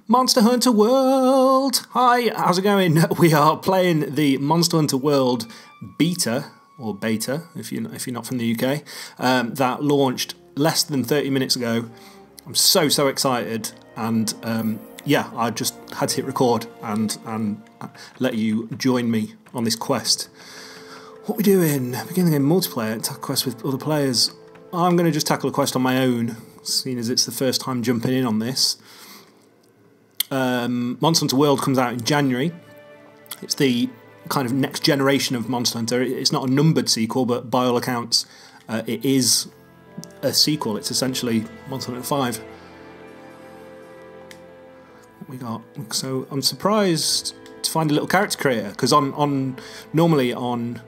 Monster Hunter World! Hi, how's it going? We are playing the Monster Hunter World beta, or beta, if you're not from the UK, that launched less than 30 minutes ago. I'm so excited, and yeah, I just had to hit record and let you join me on this quest. What are we doing? Beginning the game multiplayer, tackle quest with other players. I'm going to just tackle a quest on my own, seeing as it's the first time jumping in on this. Monster Hunter World comes out in January. It's the kind of next generation of Monster Hunter. It's not a numbered sequel, but by all accounts, it is a sequel. It's essentially Monster Hunter 5. What we got? So I'm surprised to find a little character creator, because normally on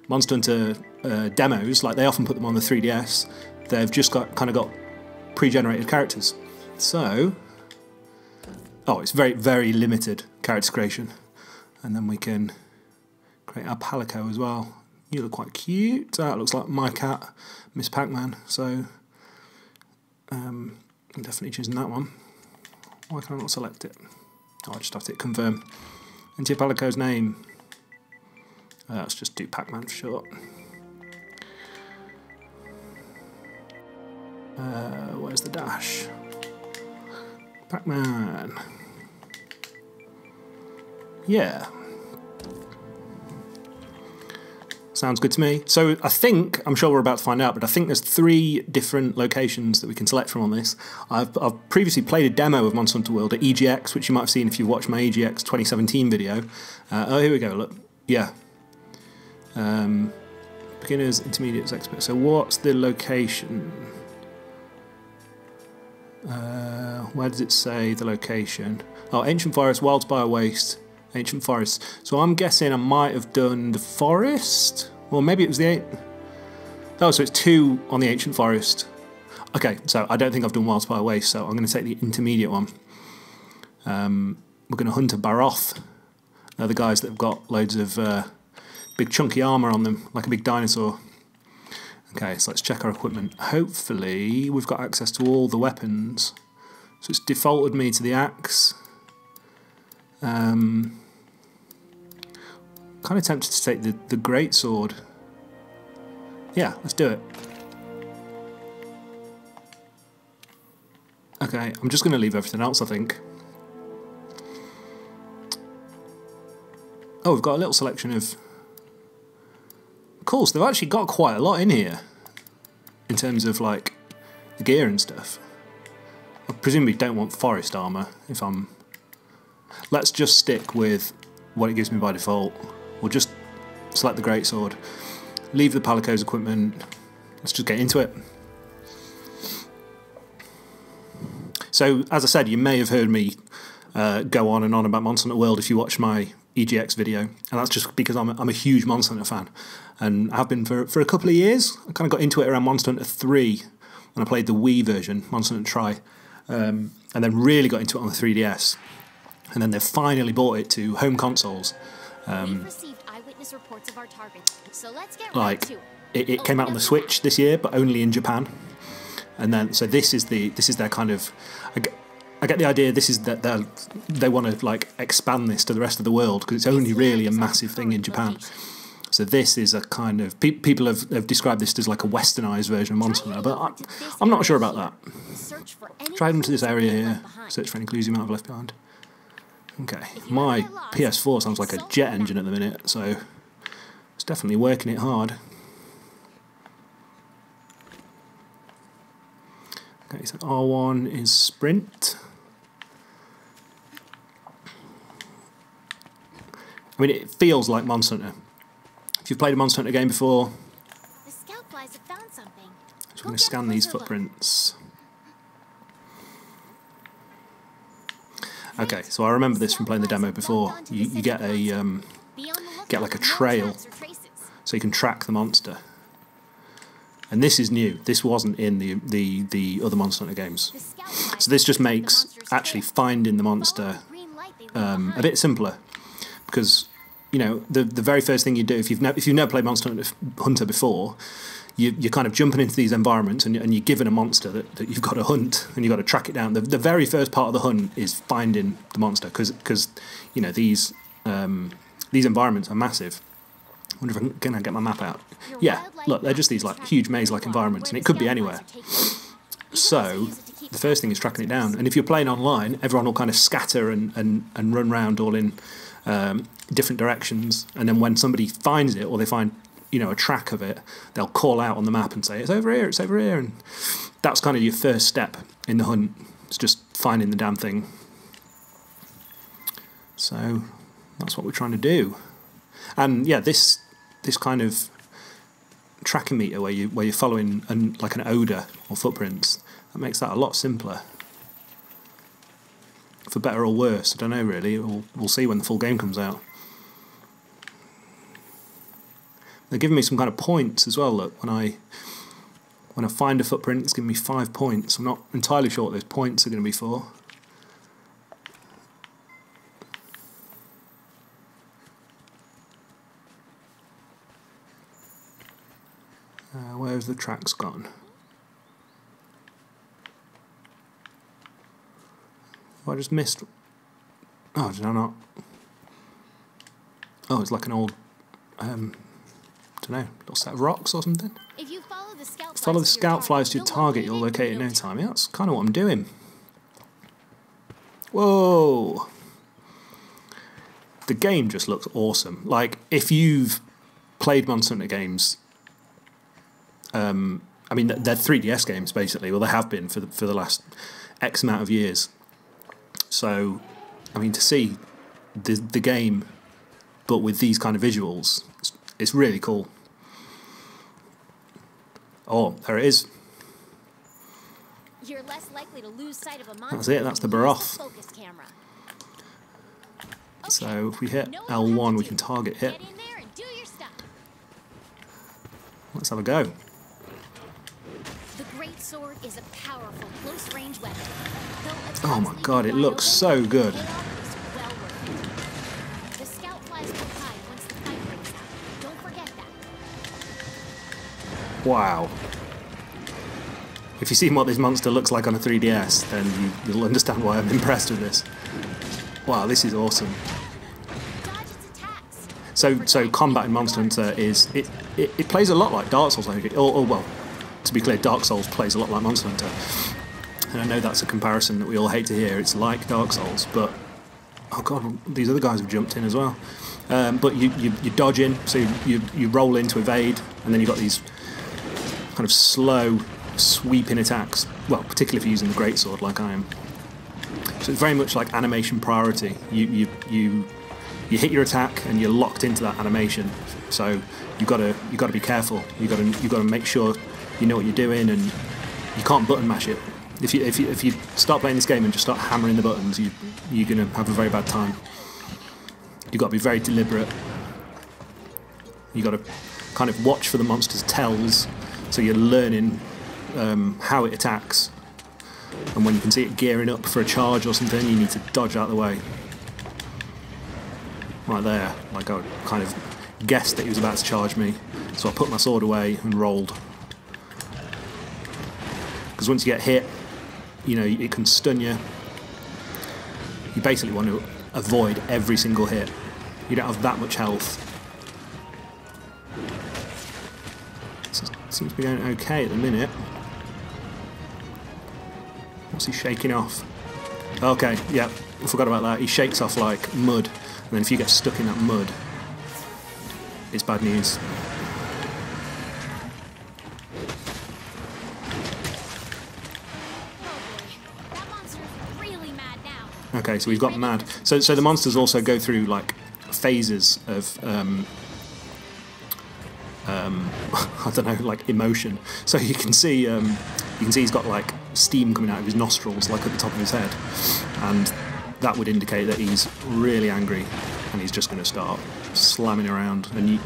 Monster Hunter demos, like they often put them on the 3DS, they've just got pre-generated characters. So, oh, it's very limited character creation, and then we can create our Palico as well. You look quite cute. That looks like my cat, Miss Pac-Man. So, I'm definitely choosing that one. Why can I not select it? Oh, I just have to hit confirm. Enter your Palico's name. Let's just do Pac-Man for short. Where's the dash? Pac-Man. Yeah. Sounds good to me. So I'm sure we're about to find out, but I think there's 3 different locations that we can select from on this. I've previously played a demo of Monster Hunter World at EGX, which you might have seen if you watched my EGX 2017 video. Oh, here we go, look. Yeah. Beginners, intermediates, experts. So what's the location? Where does it say the location? Oh, Ancient Forest, Wildspire Wastes, Ancient Forest. So I'm guessing I might have done the forest? Or maybe it was the... Oh, so it's 2 on the Ancient Forest. Okay, so I don't think I've done Wildspire Wastes, so I'm going to take the intermediate one. We're going to hunt a Barroth. They're the guys that have got loads of big chunky armour on them, like a big dinosaur. Okay, so let's check our equipment. Hopefully we've got access to all the weapons. So it's defaulted me to the axe. Kind of tempted to take the greatsword. Yeah, let's do it. Okay, I'm just going to leave everything else, I think. Oh, we've got a little selection of... Cool, so they've actually got quite a lot in here in terms of like the gear and stuff. I presumably don't want forest armour if I'm... Let's just stick with what it gives me by default. We'll just select the greatsword, leave the Palico's equipment, let's just get into it. So, as I said, you may have heard me go on and on about Monster Hunter World if you watch my EGX video, and that's just because I'm a huge Monster Hunter fan, and I've been for a couple of years. I kind of got into it around Monster Hunter 3 when I played the Wii version, Monster Hunter Tri, and then really got into it on the 3DS, and then they've finally brought it to home consoles. We've received eyewitness reports of our targets, so let's get like right to it came out on the Switch this year, but only in Japan, and then so this is their kind of. I get the idea this is that they want to like expand this to the rest of the world, because it's only really a massive thing in Japan. So this is a kind of... People have described this as like a westernised version of Monster Hunter, but I'm not sure about that. Drive into this area here, search for any clues you might have left behind. Okay, my PS4 sounds like a jet engine at the minute, so it's definitely working it hard. Okay, so R1 is sprint. I mean, it feels like Monster Hunter. If you've played a Monster Hunter game before, the scout flies have found something. So I'm going to scan these footprints. Okay, so I remember this from playing the demo before. You get like a trail, so you can track the monster. And this is new. This wasn't in the other Monster Hunter games. So this just makes actually finding the monster a bit simpler, because you know the very first thing you do if you've never played Monster Hunter before, you're kind of jumping into these environments, and you're given a monster that you've got to hunt, and you've got to track it down. The very first part of the hunt is finding the monster, because you know, these environments are massive. I wonder if I'm going to get my map out. Yeah, look, they're just these like huge maze-like environments, and it could be anywhere. So the first thing is tracking it down, and if you're playing online, everyone will kind of scatter and run around all in different directions, and then when somebody finds it, or they find, you know, a track of it, they'll call out on the map and say, it's over here, and that's kind of your first step in the hunt. It's just finding the damn thing. So that's what we're trying to do. And yeah, this kind of tracking meter where you're following like an odour or footprints, that makes that a lot simpler. For better or worse, I don't know really. We'll see when the full game comes out. They're giving me some kind of points as well. Look, when I find a footprint, it's giving me 5 points. I'm not entirely sure what those points are going to be for. Where's the tracks gone? Have I just missed? Oh, did I not? Oh, it's like an old, don't know, little set of rocks or something. If you follow the scout flies to your target, you'll locate it in no time. Yeah, that's kind of what I'm doing. Whoa! The game just looks awesome. Like, if you've played Monster Hunter games, I mean, they're 3DS games basically. Well, they have been for the last X amount of years. So, I mean, to see the game, but with these kind of visuals, it's really cool. Oh, there it is. You're less likely to lose sight of a monster. That's it. That's the Barroth. Focus camera. So if we hit L1, we can target hit. Get in there and do your stuff. Let's have a go. The great sword is a powerful close-range weapon. Oh my god, it looks so good. The scout flies will hide once the fight breaks out. Don't forget that. Wow. If you've seen what this monster looks like on a 3DS, then you'll understand why I'm impressed with this. Wow, this is awesome. Dodge its attacks. So combat in Monster Hunter is it plays a lot like Dark Souls, or well, to be clear, Dark Souls plays a lot like Monster Hunter. And I know that's a comparison that we all hate to hear. It's like Dark Souls, but oh god, these other guys have jumped in as well. But you dodge in, so you roll in to evade, and then you've got these kind of slow sweeping attacks. Well, particularly if you're using the greatsword like I am. So it's very much like animation priority. You hit your attack and you're locked into that animation. So you've got to be careful. You've got to make sure you know what you're doing, and you can't button mash it. If you start playing this game and just start hammering the buttons, you're going to have a very bad time. You've got to be very deliberate. You've got to kind of watch for the monster's tells, so you're learning how it attacks. And when you can see it gearing up for a charge or something, you need to dodge out of the way. Right there, like I kind of guessed that he was about to charge me, so I put my sword away and rolled. Because once you get hit, you know, it can stun you. You basically want to avoid every single hit. You don't have that much health. Seems to be going okay at the minute. What's he shaking off? Okay, yeah, I forgot about that. He shakes off like mud, and then if you get stuck in that mud, it's bad news. Okay, so we've got mad. So the monsters also go through like phases of I don't know, like emotion. So you can see he's got like steam coming out of his nostrils, like at the top of his head, and that would indicate that he's really angry, and he's just going to start slamming around. And you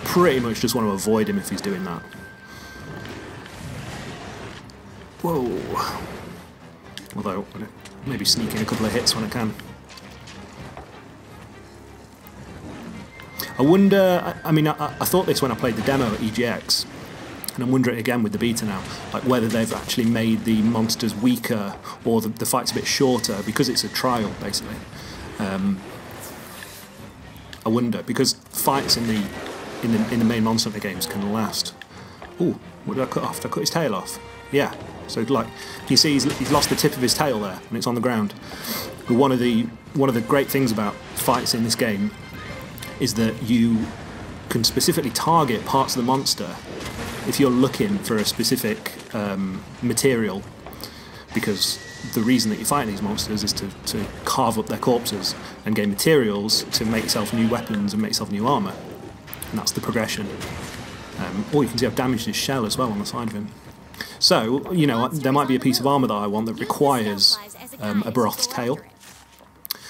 pretty much just want to avoid him if he's doing that. Whoa! Although maybe sneak in a couple of hits when I can. I wonder, I mean, I thought this when I played the demo at EGX, and I'm wondering again with the beta now, like whether they've actually made the monsters weaker or the fight's a bit shorter because it's a trial basically. I wonder, because fights in the main Monster Hunter games can last. Ooh, what did I cut off? Did I cut his tail off? Yeah. So like you see, he's lost the tip of his tail there, and it's on the ground. But one of the great things about fights in this game is that you can specifically target parts of the monster if you're looking for a specific material, because the reason that you're fighting these monsters is to carve up their corpses and gain materials to make yourself new weapons and make yourself new armour. And that's the progression. Or you can see I've damaged his shell as well on the side of him. So, you know, there might be a piece of armour that I want that requires a Barroth's tail.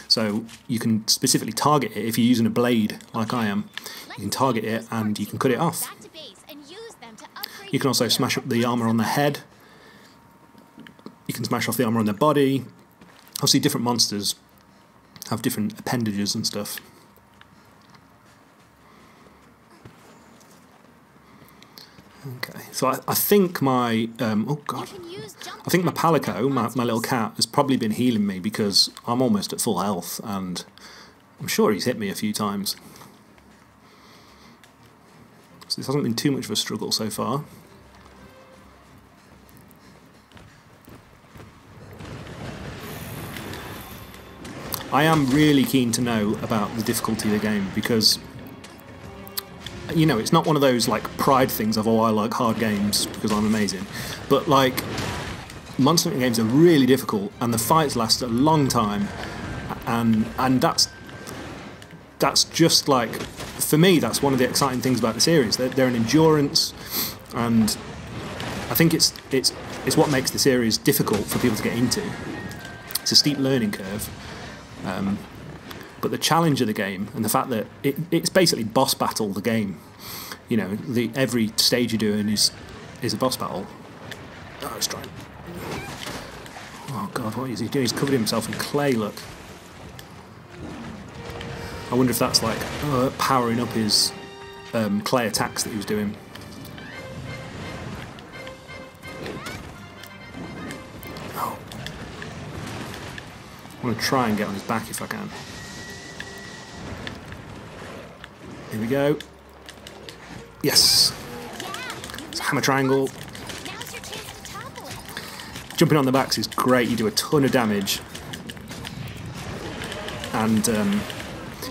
So you can specifically target it if you're using a blade, like I am. You can target it and you can cut it off. You can also smash up the armour on the head. You can smash off the armour on their body. Obviously different monsters have different appendages and stuff. Okay, so I think my oh god, I think my Palico, my little cat, has probably been healing me because I'm almost at full health, and I'm sure he's hit me a few times. So this hasn't been too much of a struggle so far. I am really keen to know about the difficulty of the game because, you know, it's not one of those like pride things of, oh, I like hard games because I'm amazing, but like Monster Hunter games are really difficult and the fights last a long time, and that's just like, for me, that's one of the exciting things about the series. They're an endurance, and I think it's what makes the series difficult for people to get into. It's a steep learning curve. But the challenge of the game and the fact that it's basically boss battle the game. You know, every stage you're doing is a boss battle. Oh, it's trying. Oh god, what is he doing? He's covered himself in clay, look. I wonder if that's like powering up his clay attacks that he was doing. Oh. I want to try and get on his back if I can. Here we go. Yes! It's a hammer triangle. Jumping on the backs is great, you do a ton of damage. And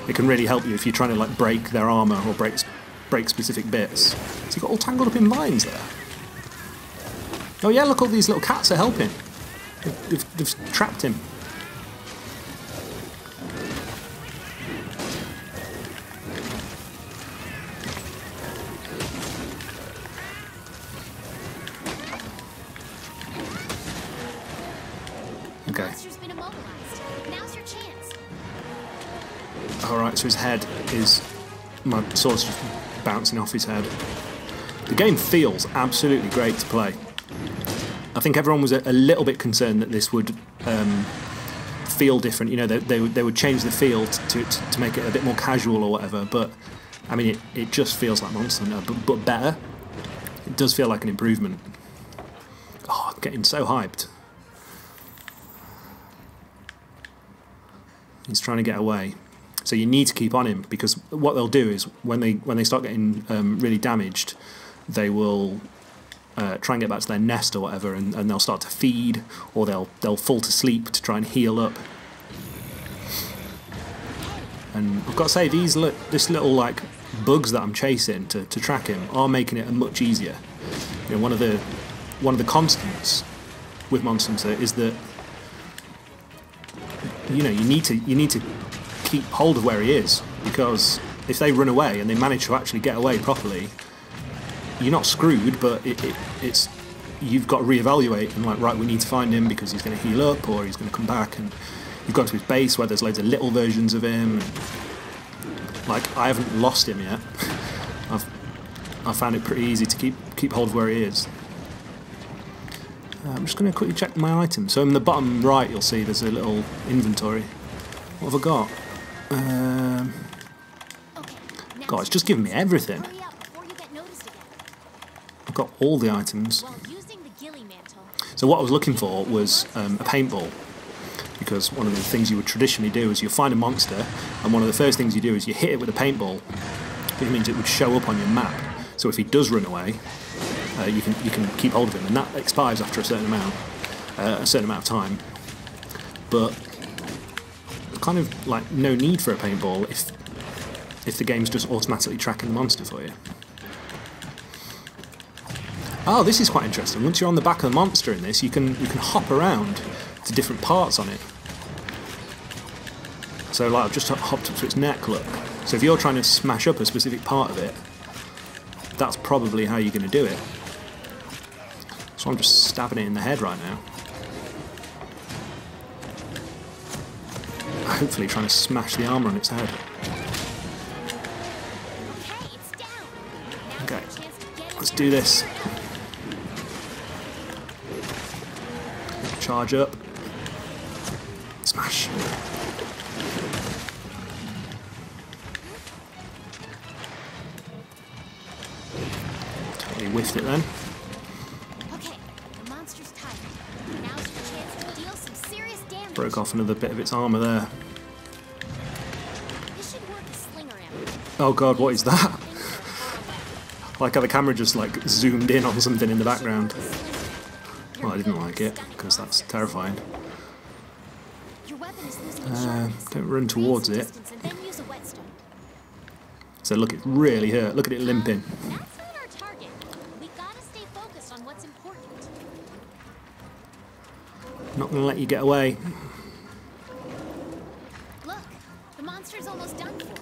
it can really help you if you're trying to like break their armour or break specific bits. So you got all tangled up in vines there. Oh yeah, look, all these little cats are helping. They've trapped him. Okay. Alright, so his head is... my sword's just bouncing off his head. The game feels absolutely great to play. I think everyone was a little bit concerned that this would feel different. You know, they would change the feel to make it a bit more casual or whatever, but I mean, it just feels like Monster Hunter, but better. It does feel like an improvement. Oh, I'm getting so hyped. He's trying to get away. So you need to keep on him, because what they'll do is when they start getting really damaged, they will try and get back to their nest or whatever, and they'll start to feed, or they'll fall to sleep to try and heal up. And I've got to say, this little like bugs that I'm chasing to track him are making it much easier. You know, one of the constants with Monster Hunter is that, you know, you need to keep hold of where he is, because if they run away and they manage to actually get away properly, you're not screwed, but it's you've got to reevaluate and like, right, we need to find him because he's going to heal up or he's going to come back, and you've gone to his base where there's loads of little versions of him. Like, I haven't lost him yet. I found it pretty easy to keep hold of where he is. I'm just going to quickly check my items. So in the bottom right, you'll see there's a little inventory. What have I got? God, it's just giving me everything. I've got all the items. While using the ghillie mantle, So what I was looking for was a paintball, because one of the things you would traditionally do is you find a monster, and one of the first things you do is you hit it with a paintball, which means it would show up on your map. So if he does run away, you can keep hold of him, and that expires after a certain amount of time. But kind of like no need for a paintball if the game's just automatically tracking the monster for you. Oh, this is quite interesting. Once you're on the back of the monster in this, you can hop around to different parts on it. So like I've just hopped up to its neck, look. So if you're trying to smash up a specific part of it, that's probably how you're going to do it. So I'm just stabbing it in the head right now. Hopefully trying to smash the armour on its head. okay, it's down. Now's Okay, your chance to get let's in do there. this. Charge up. Smash. Totally whiffed it then. Okay, the monster's tired. Now's your chance to deal some serious damage. Broke off another bit of its armour there. This should work as slinger ammo. Oh god, what is that? Things that are far away. Like how the camera just like zoomed in on something in the background. Slinger. Well, I didn't like it, because that's terrifying. Your weapon is losing its sharpness. Don't run towards Create it. some distance and then use a whetstone. So look, it really hurt. Look at it limping. That's not our target. We gotta stay focused on what's important. Not going to let you get away. Look, the monster's almost done for.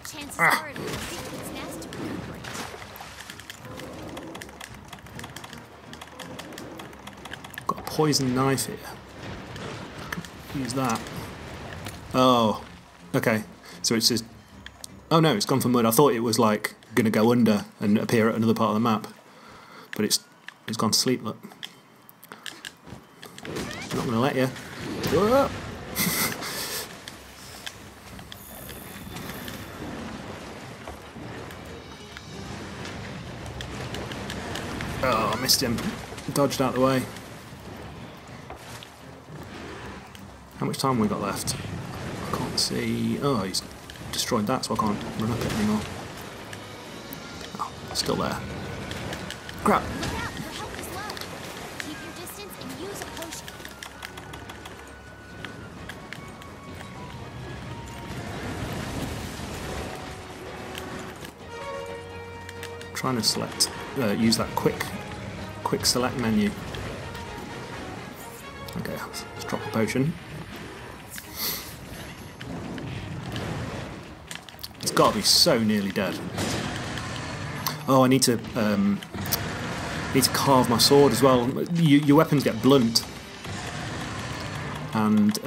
Chances are it will stick to its nest to recuperate. Got a poison knife here. Use that. Oh, okay. So it's just... Oh no, it's gone for mud. I thought it was like going to go under and appear at another part of the map. But it's gone to sleep, look. It's not going to let you. Whoa. Oh, I missed him. Dodged out the way. How much time have we got left? I can't see... Oh, he's destroyed that, so I can't run up it anymore. Oh, still there. Crap! Look out, your health is low. Keep your distance and use a potion. I'm trying to select... use that quick select menu. Okay, let's drop a potion. It's got to be so nearly dead. Oh, I need to carve my sword as well. Your weapons get blunt, and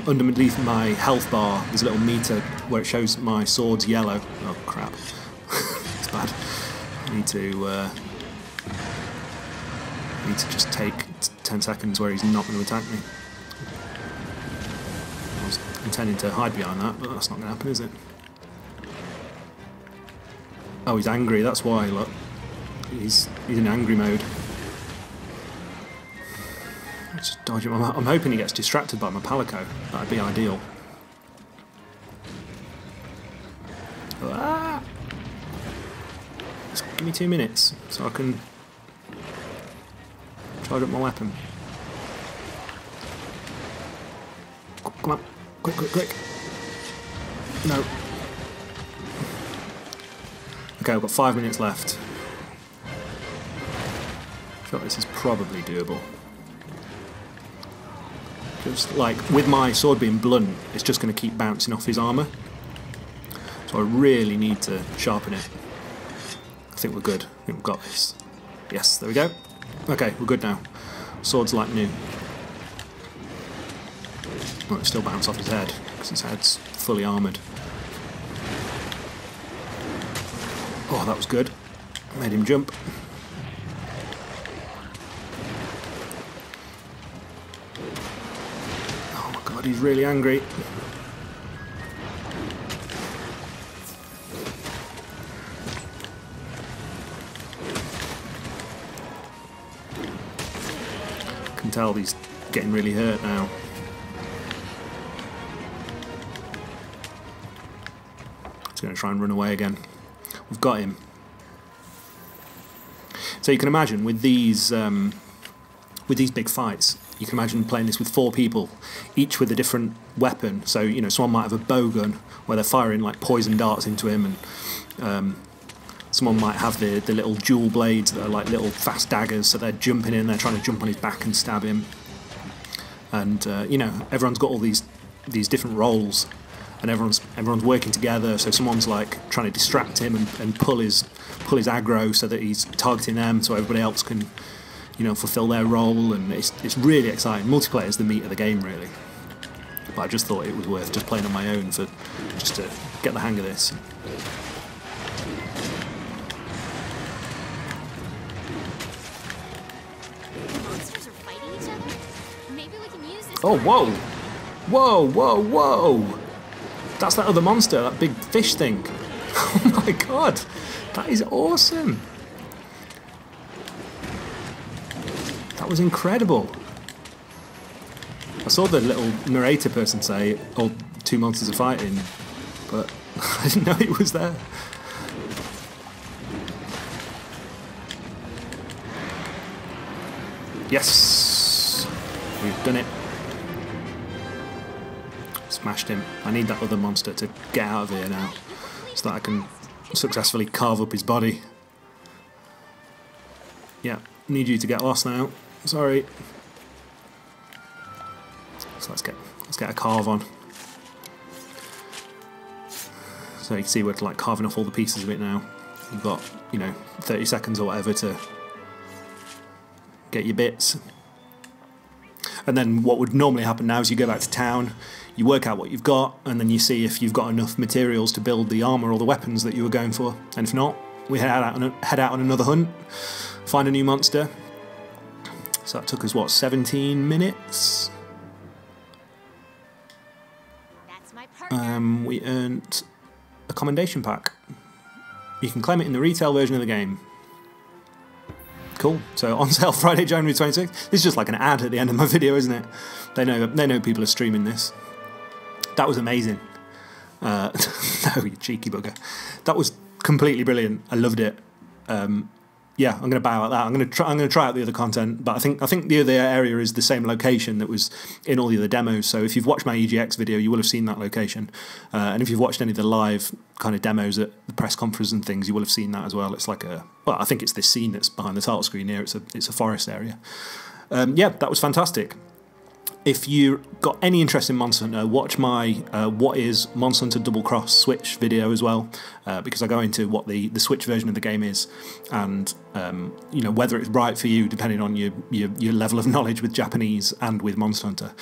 underneath my health bar there's a little meter where it shows my sword's yellow. Oh crap, it's bad. I need to just take 10 seconds where he's not going to attack me. I was intending to hide behind that, but that's not going to happen, is it? Oh, he's angry, that's why, look. He's in angry mode. Let's just dodge him. I'm hoping he gets distracted by my palico. That'd be ideal. Ah! Just give me 2 minutes so I can charge up my weapon. Come on. Quick, quick, quick. No. Okay, I've got 5 minutes left. I feel like this is probably doable. Just like, with my sword being blunt, it's just going to keep bouncing off his armour. So I really need to sharpen it. I think we're good. I think we've got this. Yes, there we go. Okay, we're good now. Sword's like new. Oh, it still bounce off his head, because his head's fully armoured. Oh, that was good. Made him jump. Oh my god, he's really angry. tell he's getting really hurt now. He's going to try and run away again. We've got him. So you can imagine with these big fights, you can imagine playing this with 4 people, each with a different weapon. So, you know, someone might have a bow gun where they're firing like poison darts into him, and someone might have the little dual blades that are like little fast daggers, so they're jumping in, they're trying to jump on his back and stab him. And you know, everyone's got all these different roles, and everyone's working together. So someone's like trying to distract him and pull his aggro so that he's targeting them, so everybody else can, you know, fulfill their role. And it's really exciting. Multiplayer is the meat of the game, really. But I just thought it was worth just playing on my own just to get the hang of this. Oh, whoa! Whoa, whoa, whoa! That's that other monster, that big fish thing. Oh my god! That is awesome! That was incredible! I saw the little narrator person say, oh, 2 monsters are fighting, but I didn't know it was there. Yes! We've done it. Smashed him. I need that other monster to get out of here now, so that I can successfully carve up his body. Yeah, need you to get lost now. Sorry. So let's get a carve on. So you can see we're like carving off all the pieces of it now. You've got, you know, 30 seconds or whatever to get your bits. And then what would normally happen now is you go back to town, you work out what you've got, and then you see if you've got enough materials to build the armour or the weapons that you were going for. And if not, we head out on another hunt, find a new monster. So that took us, what, 17 minutes? That's my partner. We earned a commendation pack. You can claim it in the retail version of the game. Cool. So on sale Friday, January 26th. This is just like an ad at the end of my video, isn't it? They know people are streaming this. That was amazing. No, you cheeky bugger. That was completely brilliant. I loved it. Yeah, I'm going to bow at that. I'm going to try out the other content, but I think the other area is the same location that was in all the other demos. So if you've watched my EGX video, you will have seen that location. And if you've watched any of the live kind of demos at the press conference and things, you will have seen that as well. It's like well, I think it's this scene that's behind the title screen here. It's a forest area. Yeah, that was fantastic. If you got any interest in Monster Hunter, watch my What is Monster Hunter Double Cross Switch video as well, because I go into what the Switch version of the game is, and you know, whether it's right for you depending on your level of knowledge with Japanese and with Monster Hunter.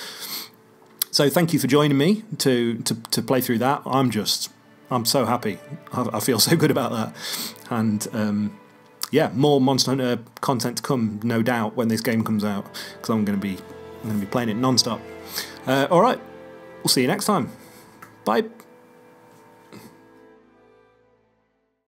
So thank you for joining me to play through that. I'm so happy. I feel so good about that, and yeah, more Monster Hunter content to come, no doubt, when this game comes out, because I'm going to be playing it non-stop. Alright, we'll see you next time. Bye.